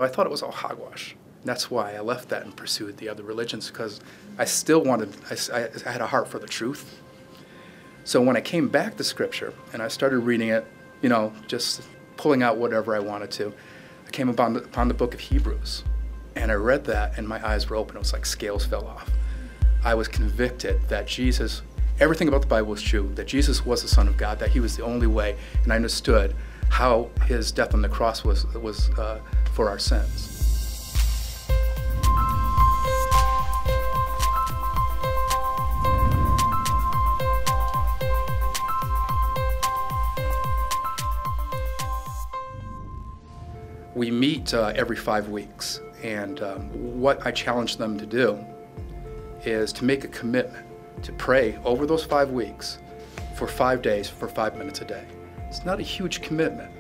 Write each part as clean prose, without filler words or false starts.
I thought it was all hogwash. That's why I left that and pursued the other religions, because I still wanted, I had a heart for the truth. So when I came back to Scripture and I started reading it, you know, just pulling out whatever I wanted to, I came upon the book of Hebrews. And I read that and my eyes were open. It was like scales fell off. I was convicted that Jesus, everything about the Bible was true, that Jesus was the Son of God, that he was the only way, and I understood how his death on the cross was for our sins. We meet every 5 weeks, and what I challenge them to do is to make a commitment to pray over those 5 weeks for 5 days for 5 minutes a day. It's not a huge commitment.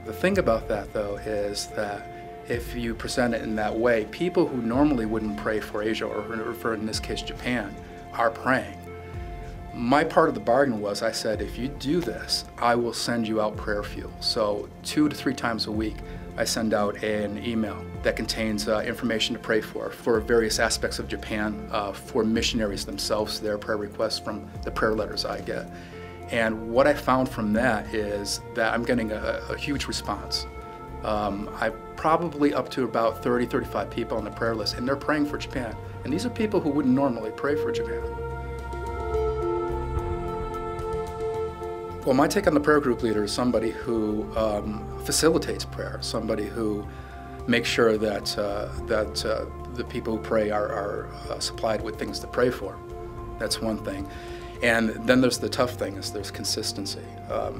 The thing about that, though, is that if you present it in that way, people who normally wouldn't pray for Asia, or for, in this case, Japan, are praying. My part of the bargain was, I said, if you do this, I will send you out prayer fuel. So 2 to 3 times a week, I send out an email that contains information to pray for various aspects of Japan, for missionaries themselves, their prayer requests from the prayer letters I get. And what I found from that is that I'm getting a huge response. I'm probably up to about 30, 35 people on the prayer list, and they're praying for Japan. And these are people who wouldn't normally pray for Japan. Well, my take on the prayer group leader is somebody who facilitates prayer, somebody who makes sure that, the people who pray are supplied with things to pray for. That's one thing. And then there's the tough thing, is there's consistency.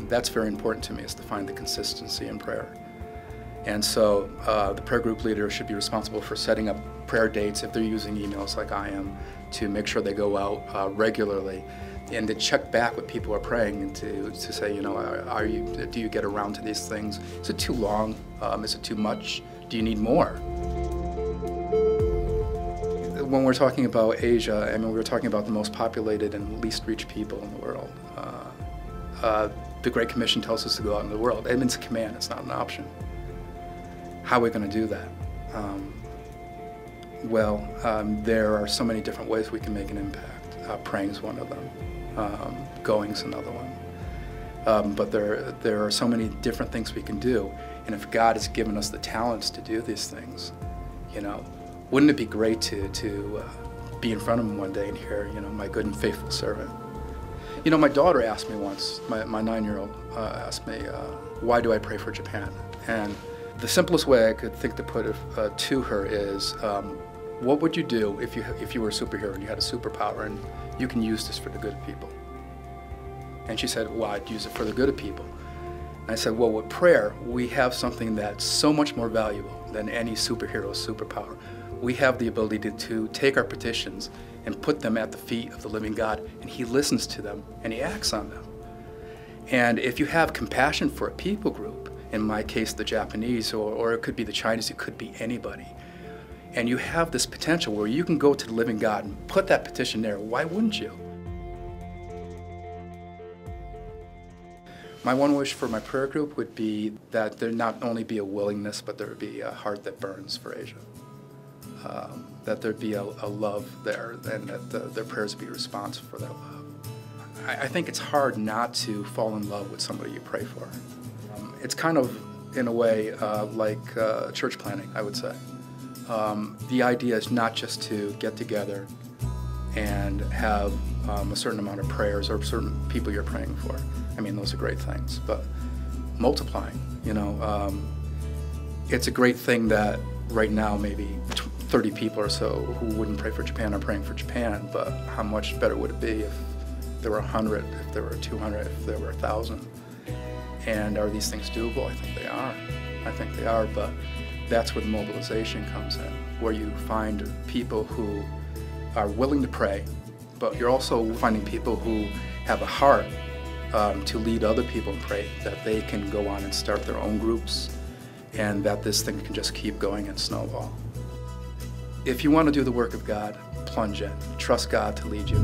That's very important to me, is to find the consistency in prayer. And so the prayer group leader should be responsible for setting up prayer dates, if they're using emails like I am, to make sure they go out regularly, and to check back with people who are praying, and to say, you know, do you get around to these things? Is it too long? Is it too much? Do you need more? When we're talking about Asia, I mean, we're talking about the most populated and least reached people in the world. The Great Commission tells us to go out in the world. It's a command, it's not an option. How are we going to do that? There are so many different ways we can make an impact. Praying is one of them. Going is another one. But there are so many different things we can do. And if God has given us the talents to do these things, you know, wouldn't it be great to be in front of him one day and hear, you know, my good and faithful servant? You know, my daughter asked me once, my 9-year-old asked me, why do I pray for Japan? And the simplest way I could think to put it to her is, what would you do if you were a superhero and you had a superpower and you can use this for the good of people? And she said, well, I'd use it for the good of people. And I said, well, with prayer, we have something that's so much more valuable than any superhero's superpower. We have the ability to take our petitions and put them at the feet of the living God, and he listens to them and he acts on them. And if you have compassion for a people group, in my case the Japanese, or it could be the Chinese, it could be anybody, and you have this potential where you can go to the living God and put that petition there, why wouldn't you? My one wish for my prayer group would be that there not only be a willingness, but there would be a heart that burns for Asia. That there'd be a love there, and that their prayers be a response for that love. I think it's hard not to fall in love with somebody you pray for. It's kind of, in a way, like church planting, I would say. The idea is not just to get together and have a certain amount of prayers or certain people you're praying for. I mean, those are great things, but multiplying, you know, it's a great thing that right now maybe 30 people or so who wouldn't pray for Japan are praying for Japan, but how much better would it be if there were 100, if there were 200, if there were 1,000? And are these things doable? I think they are. I think they are, but that's where the mobilization comes in, where you find people who are willing to pray, but you're also finding people who have a heart to lead other people and pray, that they can go on and start their own groups, and that this thing can just keep going and snowball. If you want to do the work of God, plunge in. Trust God to lead you.